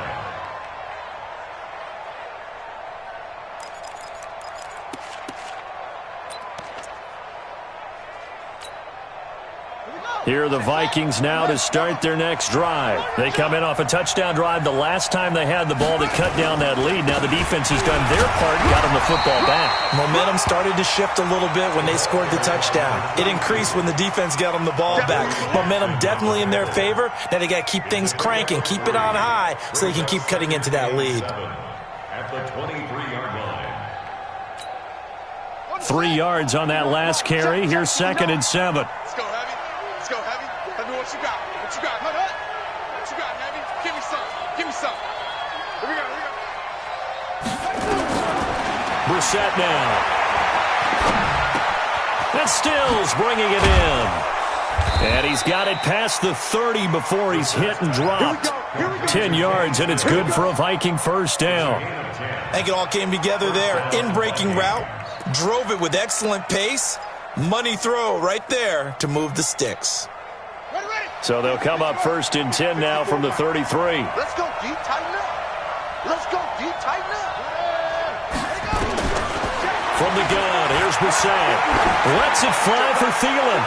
Here are the Vikings now to start their next drive. They come in off a touchdown drive the last time they had the ball to cut down that lead. Now the defense has done their part and got them the football back. Momentum started to shift a little bit when they scored the touchdown. It increased when the defense got them the ball back. Momentum definitely in their favor. Now they got to keep things cranking, keep it on high so they can keep cutting into that lead. At the 23-yard line. 3 yards on that last carry. Here's 2nd and 7. Let's go, Heavy. Let's go, Heavy. Tell me what you got. What you got? What you got, Heavy? Give me some. Give me some. Here we go. Here we go. Brissett now. And Stills bringing it in. And he's got it past the 30 before he's hit and dropped. 10 yards, and it's good for a Viking first down. I think it all came together there. In-breaking route. Drove it with excellent pace. Money throw right there to move the sticks. So they'll come up 1st and 10 now from the 33. Let's go deep, tighten up. Let's go deep, tighten up. From the gun, here's Brissett. Lets it fly for Thielen.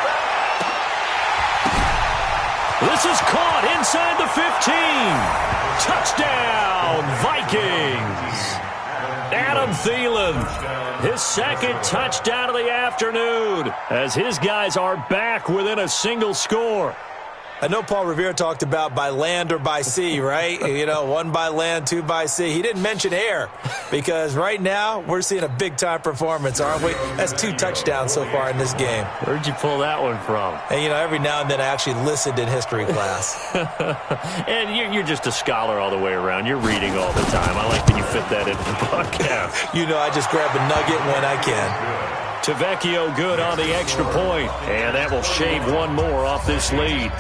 This is caught inside the 15. Touchdown, Vikings. Adam Thielen, his second touchdown of the afternoon, as his guys are back within a single score. I know Paul Revere talked about by land or by sea, right? You know, one by land, two by sea. He didn't mention air because right now we're seeing a big-time performance, aren't we? That's 2 touchdowns so far in this game. Where'd you pull that one from? And, you know, every now and then I actually listened in history class. And you're just a scholar all the way around. You're reading all the time. I like that you fit that into the broadcast. You know, I just grab a nugget when I can. Tavecchio good on the extra point, and that will shave one more off this lead.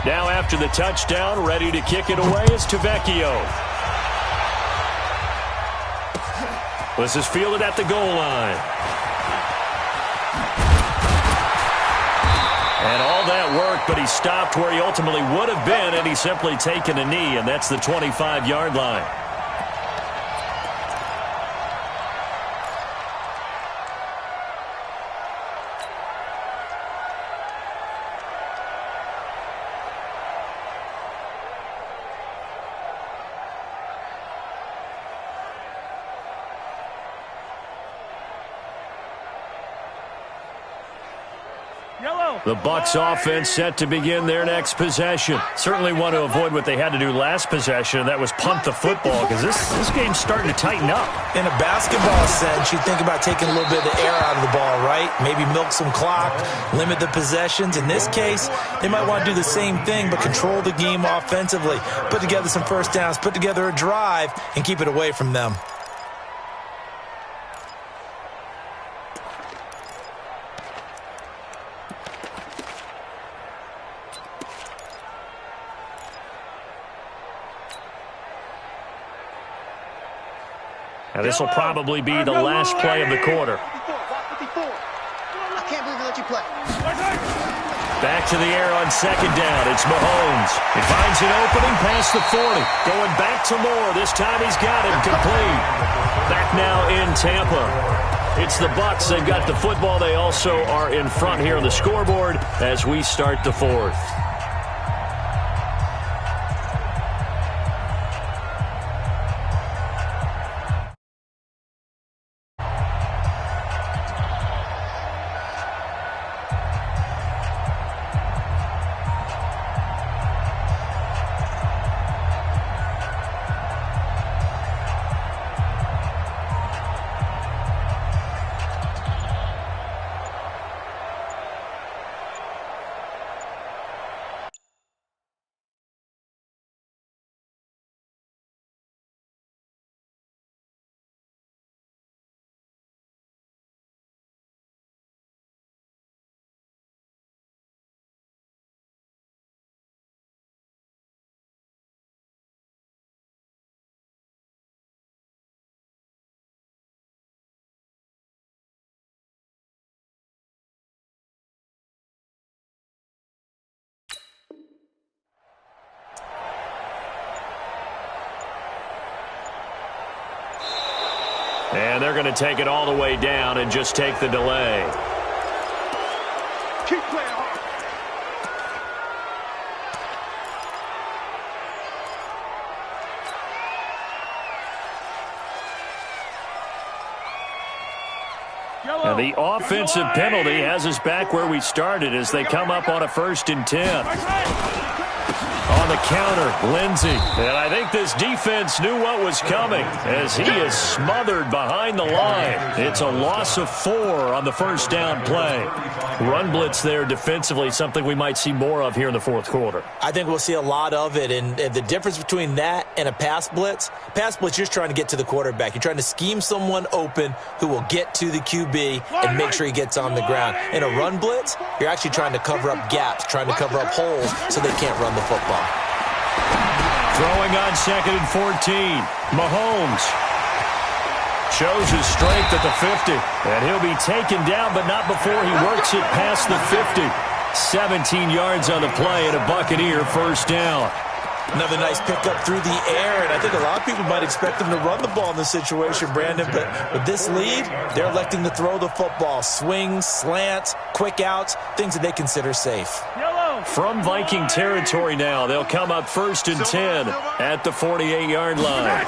Now after the touchdown, ready to kick it away is Tavecchio. This is fielded at the goal line. And all that work, but he stopped where he ultimately would have been, and he's simply taken a knee, and that's the 25-yard line. The Bucs offense set to begin their next possession. Certainly want to avoid what they had to do last possession, and that was punt the football, because this game's starting to tighten up. In a basketball sense, you think about taking a little bit of the air out of the ball, right? Maybe milk some clock, limit the possessions. In this case, they might want to do the same thing, but control the game offensively. Put together some first downs, put together a drive, and keep it away from them. Now this will probably be the last play of the quarter. I can't believe they let you play. Back to the air on second down. It's Mahomes. He finds an opening past the 40. Going back to Moore. This time he's got him complete. Back now in Tampa. It's the Bucs. They've got the football. They also are in front here on the scoreboard as we start the fourth. And they're going to take it all the way down and just take the delay. Keep playing hard. Now the offensive penalty has us back where we started as they come up on a 1st and 10. On the counter, Lindsey. And I think this defense knew what was coming as he is smothered behind the line. It's a loss of 4 on the first down play. Run blitz there defensively, something we might see more of here in the fourth quarter. I think we'll see a lot of it, and the difference between that and a pass blitz, you're just trying to get to the quarterback. You're trying to scheme someone open who will get to the QB and make sure he gets on the ground. In a run blitz, you're actually trying to cover up gaps, trying to cover up holes so they can't run the football. Throwing on 2nd and 14. Mahomes Shows his strength at the 50. And he'll be taken down, but not before he works it past the 50. 17 yards on the play and a Buccaneer first down. Another nice pickup through the air, and I think a lot of people might expect them to run the ball in this situation, Brandon, but with this lead, they're electing to throw the football. Swings, slants, quick outs, things that they consider safe. From Viking territory now, they'll come up 1st and 10 at the 48-yard line.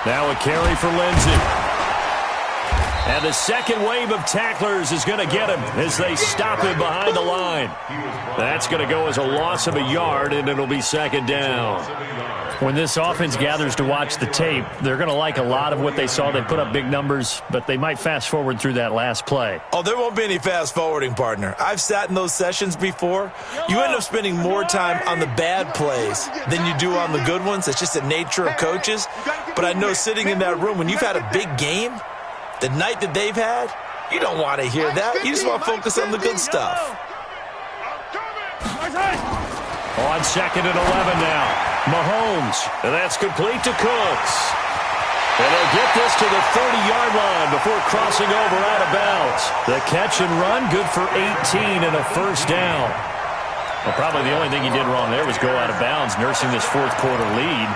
Now a carry for Lindsey. And the second wave of tacklers is going to get him as they stop him behind the line. That's going to go as a loss of a yard, and it'll be 2nd down. When this offense gathers to watch the tape, they're going to like a lot of what they saw. They put up big numbers, but they might fast forward through that last play. Oh, there won't be any fast forwarding, partner. I've sat in those sessions before. You end up spending more time on the bad plays than you do on the good ones. It's just the nature of coaches. But I know sitting in that room, when you've had a big game, the night that they've had, you don't want to hear that. You just want to focus on the good stuff. On 2nd and 11 now. Mahomes, and that's complete to Cooks. And they'll get this to the 30-yard line before crossing over out of bounds. The catch and run, good for 18 and a first down. Well, probably the only thing he did wrong there was go out of bounds, nursing this fourth-quarter lead.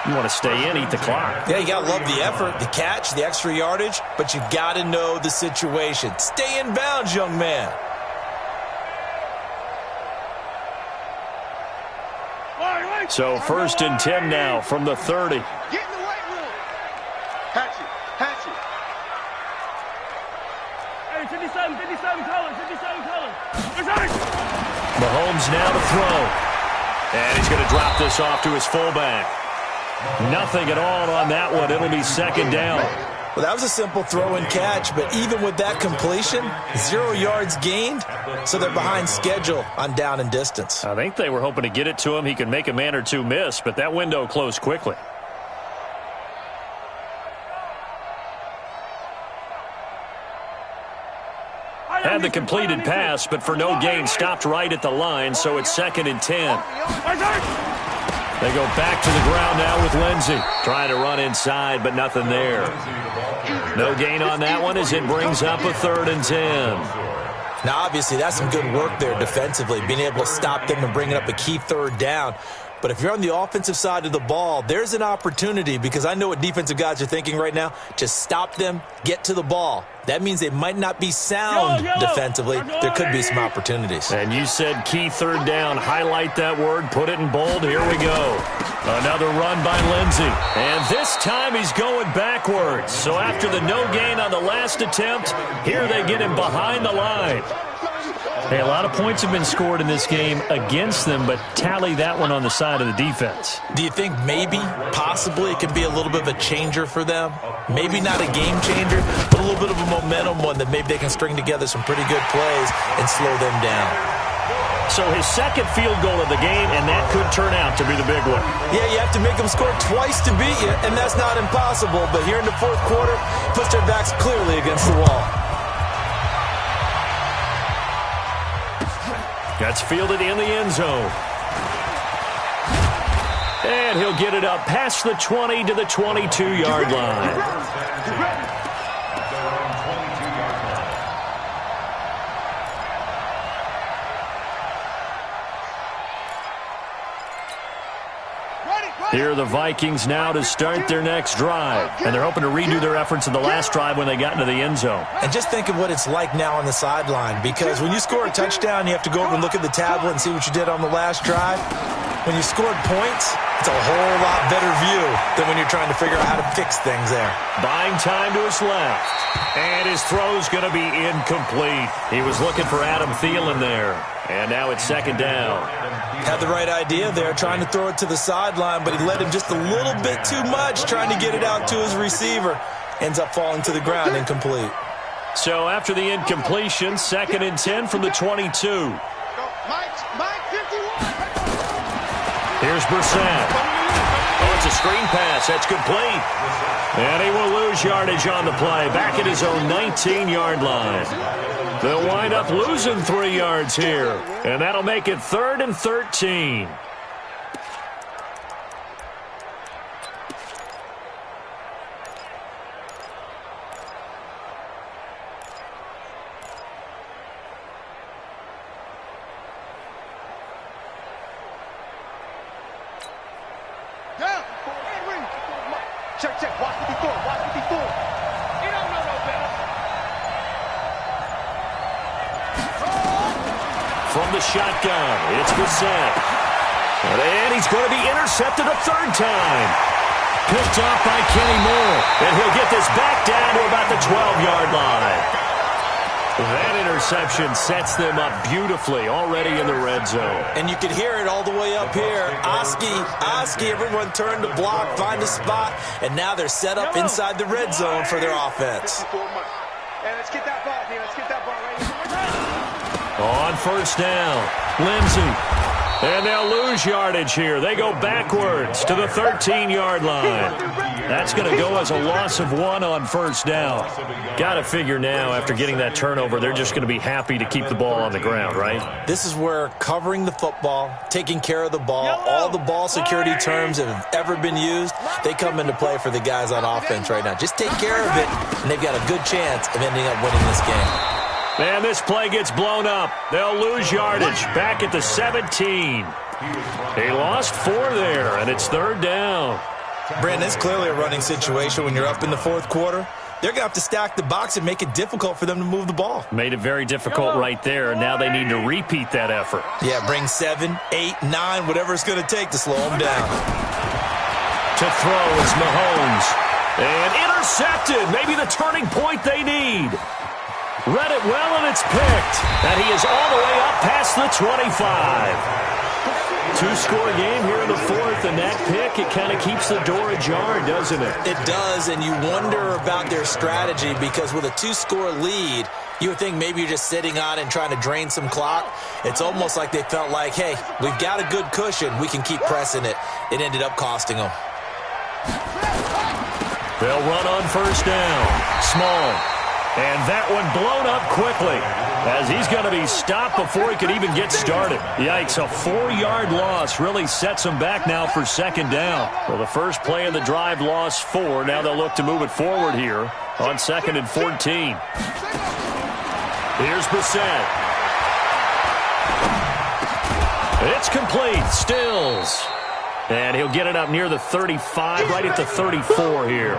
You want to stay in, eat the clock. Yeah, you got to love the effort, the catch, the extra yardage, but you got to know the situation. Stay in bounds, young man. So 1st and 10 now from the 30. Get in the weight room. Patch it. Patch it. Hey, 57 colors. Mahomes now to throw. And he's going to drop this off to his fullback. Nothing at all on that one. It'll be 2nd down. Well, that was a simple throw and catch, but even with that completion, 0 yards gained, so they're behind schedule on down and distance. I think they were hoping to get it to him. He could make a man or two miss, but that window closed quickly. Had the completed pass, but for no gain, stopped right at the line, so it's 2nd and 10. They go back to the ground now with Lindsey. Trying to run inside, but nothing there. No gain on that one as it brings up a 3rd and 10. Now, obviously, that's some good work there defensively, being able to stop them and bringing up a key 3rd down. But if you're on the offensive side of the ball, there's an opportunity, because I know what defensive guys are thinking right now. Just stop them, get to the ball. That means they might not be sound defensively. There could be some opportunities. And you said key 3rd down. Highlight that word. Put it in bold. Here we go. Another run by Lindsey. And this time he's going backwards. So after the no gain on the last attempt, here they get him behind the line. Hey, a lot of points have been scored in this game against them, but tally that one on the side of the defense. Do you think maybe, possibly, it could be a little bit of a changer for them? Maybe not a game changer, but a little bit of a momentum one that maybe they can string together some pretty good plays and slow them down. So his 2nd field goal of the game, and that could turn out to be the big one. Yeah, you have to make them score twice to beat you, and that's not impossible. But here in the 4th quarter, puts their backs clearly against the wall. That's fielded in the end zone. And he'll get it up past the 20 to the 22-yard line. Here are the Vikings now to start their next drive. And they're hoping to redo their efforts in the last drive when they got into the end zone. And just think of what it's like now on the sideline, because when you score a touchdown, you have to go over and look at the tablet and see what you did on the last drive. When you scored points, it's a whole lot better view than when you're trying to figure out how to fix things there. Buying time to his left. And his throw's going to be incomplete. He was looking for Adam Thielen there. And now it's 2nd down. Had the right idea there, trying to throw it to the sideline, but he led him just a little bit too much, trying to get it out to his receiver. Ends up falling to the ground, incomplete. So after the incompletion, 2nd and 10 from the 22. Mike 51. Here's Brissett. Oh, it's a screen pass. That's complete. And he will lose yardage on the play. Back at his own 19-yard line. They'll wind up losing 3 yards here. And that'll make it 3rd and 13. Check, check. Watch 54. Watch 54. You don't know no better. From the shotgun, it's Brissett. And he's going to be intercepted a third time. Picked off by Kenny Moore. And he'll get this back down to about the 12-yard line. That interception sets them up beautifully already in the red zone. And you can hear it all the way up here. Oski, everyone turned to block, find a spot, and now they're set up inside the red zone for their offense. Hey, let's get that ball, dude. Let's get that ball right here. On first down, Lindsey. And they'll lose yardage here. They go backwards to the 13-yard line. That's going to go as a loss of 1 on first down. Got to figure now, after getting that turnover, they're just going to be happy to keep the ball on the ground, right? This is where covering the football, taking care of the ball, all the ball security terms that have ever been used, they come into play for the guys on offense right now. Just take care of it, and they've got a good chance of ending up winning this game. And this play gets blown up. They'll lose yardage back at the 17. They lost 4 there, and it's third down. Brandon, it's clearly a running situation when you're up in the fourth quarter. They're going to have to stack the box and make it difficult for them to move the ball. Made it very difficult right there, and now they need to repeat that effort. Yeah, bring 7, 8, 9, whatever it's going to take to slow them down. To throw is Mahomes. And intercepted. Maybe the turning point they need. Read it well, and it's picked. And he is all the way up past the 25. 2-score game here in the fourth, and that pick, it kind of keeps the door ajar, doesn't it? It does, and you wonder about their strategy because with a 2-score lead, you would think maybe you're just sitting on and trying to drain some clock. It's almost like they felt like, hey, we've got a good cushion. We can keep pressing it. It ended up costing them. They'll run on first down. Small. And that one blown up quickly as he's going to be stopped before he could even get started. Yikes, a 4-yard loss really sets him back now for second down. Well, the first play of the drive lost 4. Now they'll look to move it forward here on 2nd and 14. Here's Brissett. It's complete. Stills. And he'll get it up near the 35, right at the 34 here.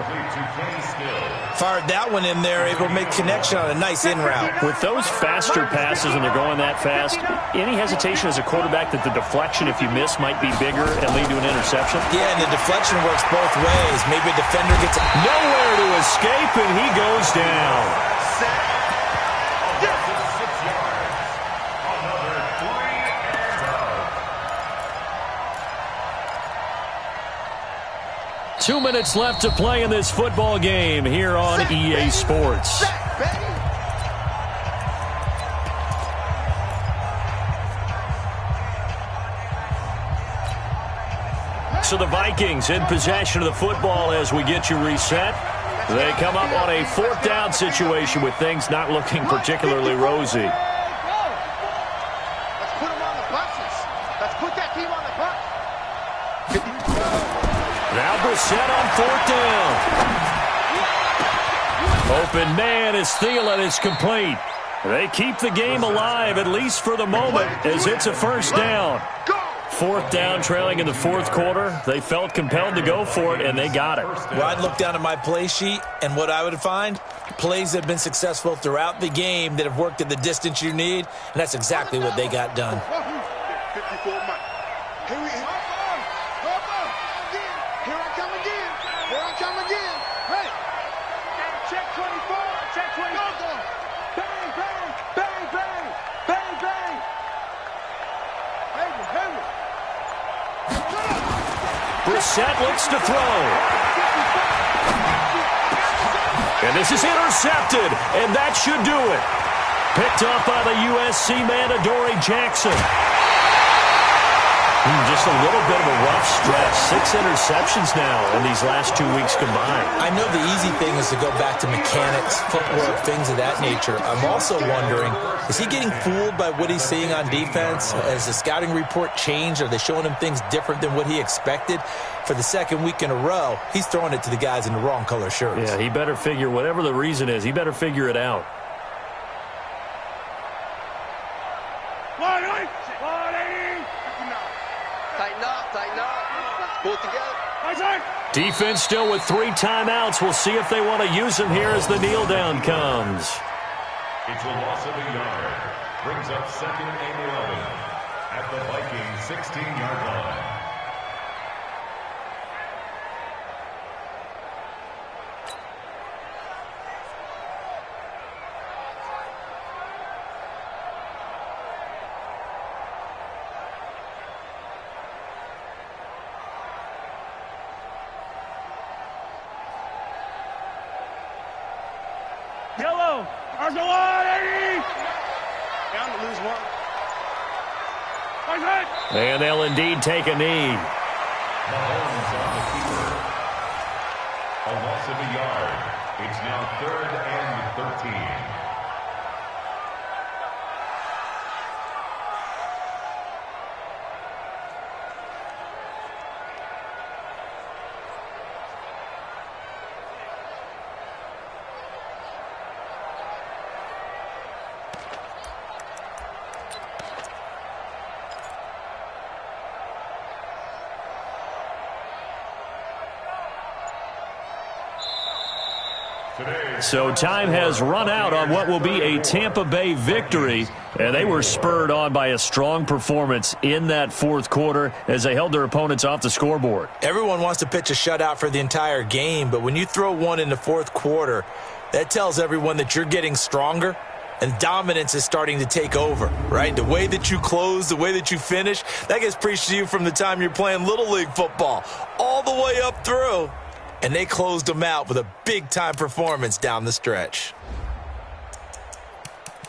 Fired that one in there, able to make connection on a nice in route. With those faster passes and they're going that fast, any hesitation as a quarterback that the deflection, if you miss, might be bigger and lead to an interception? Yeah, and the deflection works both ways. Maybe a defender gets nowhere to escape, and he goes down. 2 minutes left to play in this football game here on EA Sports. So the Vikings in possession of the football as we get you reset. They come up on a 4th down situation with things not looking particularly rosy. Let's put them on the buses. Let's put that team on the bus. Now Brissett on 4th down. Open man is Thielen is complete. They keep the game alive, at least for the moment, as it's a first down. 4th down, trailing in the fourth quarter. They felt compelled to go for it, and they got it. Well, I'd look down at my play sheet, and what I would find, plays that have been successful throughout the game that have worked at the distance you need, and that's exactly what they got done. 54 Mike. Here I come again. Here I come again. Hey. Check 24. Check 24. Bang, bang, bang, bang, bang, bang. Hey. Brissett looks to throw. And this is intercepted, and that should do it. Picked up by the USC man, Adoree Jackson. Just a little bit of a rough stretch. 6 interceptions now in these last 2 weeks combined. I know the easy thing is to go back to mechanics, footwork, things of that nature. I'm also wondering, is he getting fooled by what he's seeing on defense? Has the scouting report changed? Are they showing him things different than what he expected? For the second week in a row, he's throwing it to the guys in the wrong color shirts. Yeah, he better figure, whatever the reason is, he better figure it out. Tighten up. Pull it together. Defense still with 3 timeouts. We'll see if they want to use them here as the kneel down comes. It's a loss of a yard. Brings up 2nd and 11 at the Vikings 16-yard line. Yellow. Arsenal. Down to lose 1. And they'll indeed take a knee. Mahomes on the keeper. A loss of a yard. It's now 3rd and 13. So time has run out on what will be a Tampa Bay victory, and they were spurred on by a strong performance in that 4th quarter as they held their opponents off the scoreboard. Everyone wants to pitch a shutout for the entire game, but when you throw one in the 4th quarter, that tells everyone that you're getting stronger and dominance is starting to take over, right? The way that you close, the way that you finish, that gets preached to you from the time you're playing Little League football all the way up through. And they closed them out with a big-time performance down the stretch.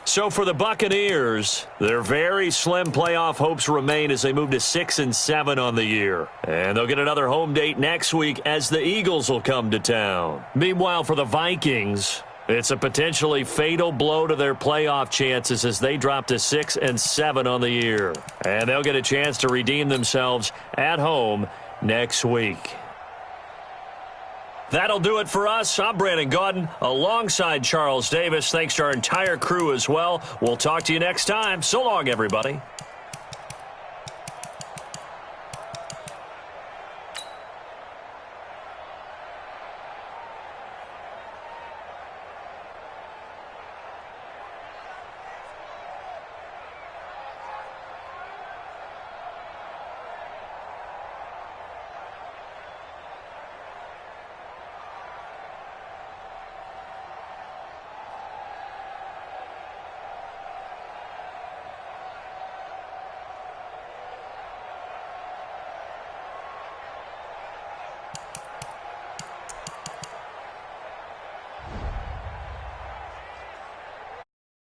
So for the Buccaneers, their very slim playoff hopes remain as they move to 6-7 on the year. And they'll get another home date next week as the Eagles will come to town. Meanwhile, for the Vikings, it's a potentially fatal blow to their playoff chances as they drop to 6-7 on the year. And they'll get a chance to redeem themselves at home next week. That'll do it for us. I'm Brandon Gaudin alongside Charles Davis. Thanks to our entire crew as well. We'll talk to you next time. So long, everybody.